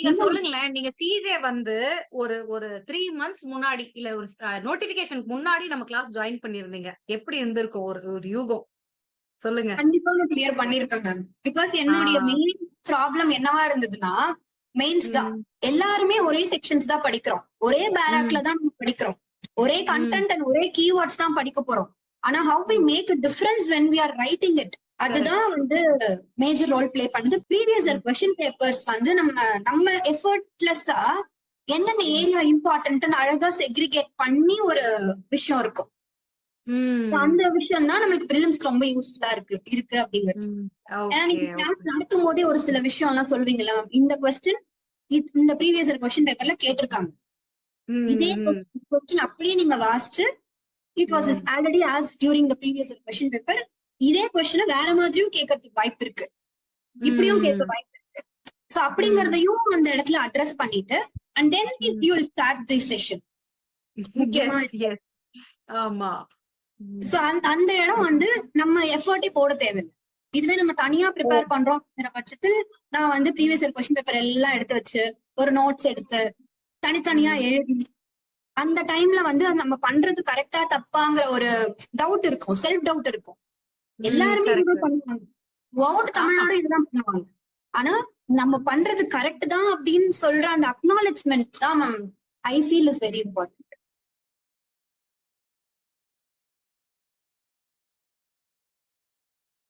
நீங்க சொல்லுங்களேன், நீங்க சிஜே வந்து ஒரு ஒரு 3 மந்த்ஸ் முன்னாடி இல்ல ஒரு நோட்டிபிகேஷனுக்கு முன்னாடி நம்ம கிளாஸ் ஜாயின் பண்ணிருந்தீங்க. எப்படி இருந்திருக்கும் ஒரு ஒரு யூகம்? சொல்லுங்க. கண்டிப்பா நான் கிளியர் பண்ணிருப்பேன் மேம். பிகாஸ் என்னுடைய மெயின் ப்ராப்ளம் என்னவா இருந்ததுன்னா, மெயின்ஸ் தான். எல்லாருமே ஒரே செக்ஷன்ஸ் தான் படிக்கிறோம். ஒரே பேராக்ல தான் நம்ம படிக்கிறோம். ஒரே கண்டென்ட் அண்ட் ஒரே கீவேர்ட்ஸ் தான் படிக்க போறோம். ஆனா how we make a difference when we are writing it, அதுதான் வந்து மேஜர் ரோல் பிளே பண்ணுது. ப்ரீவியஸ் இயர் கொஸ்டின் பேப்பர்ஸ் வந்து நம்ம எஃபர்ட்லெஸ்ஸா என்னென்ன ஏரியா இம்பார்ட்டன்ட்னு அழகா செக்ரிகேட் பண்ணி ஒரு விஷயம் இருக்கும். அந்த விஷயம் தான் நமக்கு பிரிலிம்ஸ்க்கு ரொம்ப யூஸ்ஃபுல்லா இருக்கு அப்படிங்கிறது. ஏன்னா நீங்க கிளாஸ் நடத்தும் போதே ஒரு சில விஷயம் எல்லாம் சொல்வீங்களா, இந்த கொஸ்டின் இந்த ப்ரீவியஸ் இயர் கொஸ்டின் பேப்பர்ல கேட்டிருக்காங்க, இதே கொஸ்டின் அப்படியே நீங்க வாசிச்சு it was already as during the previous year question paper, இதே கொஸ்டினை வேற மாதிரியும் கேட்கறதுக்கு வாய்ப்பு இருக்கு, இப்படியும் கேட்க வாய்ப்பு இருக்கு. சோ அப்படிங்கறதையும் அந்த இடத்துல அட்ரஸ் பண்ணிட்டு and then you will start the session. முக்கியமா ஆமா. சோ அந்த இடம் வந்து நம்ம எஃபர்ட்டே போட தேவையில்லை. இதுவே நம்ம தனியா ப்ரிப்பேர் பண்றோம்ங்கிற பட்சத்தில் நான் வந்து ப்ரீவியஸ் இயர் கொஸ்டின் பேப்பர் எல்லாம் எடுத்து வச்சு ஒரு நோட்ஸ் எடுத்து தனித்தனியா எழுதி அந்த டைம்ல வந்து நம்ம பண்றது கரெக்டா தப்பாங்கிற ஒரு டவுட் இருக்கும், செல்ஃப் டவுட் இருக்கும். எல்லாருமே இதுதான் பண்ணுவாங்க, ஓட் தமிழ்நாடு இதுதான் பண்ணுவாங்க. ஆனா நம்ம பண்றது கரெக்ட் தான் அப்படின்னு சொல்ற அந்த அக்னாலஜ்மெண்ட் தான் I feel is very important.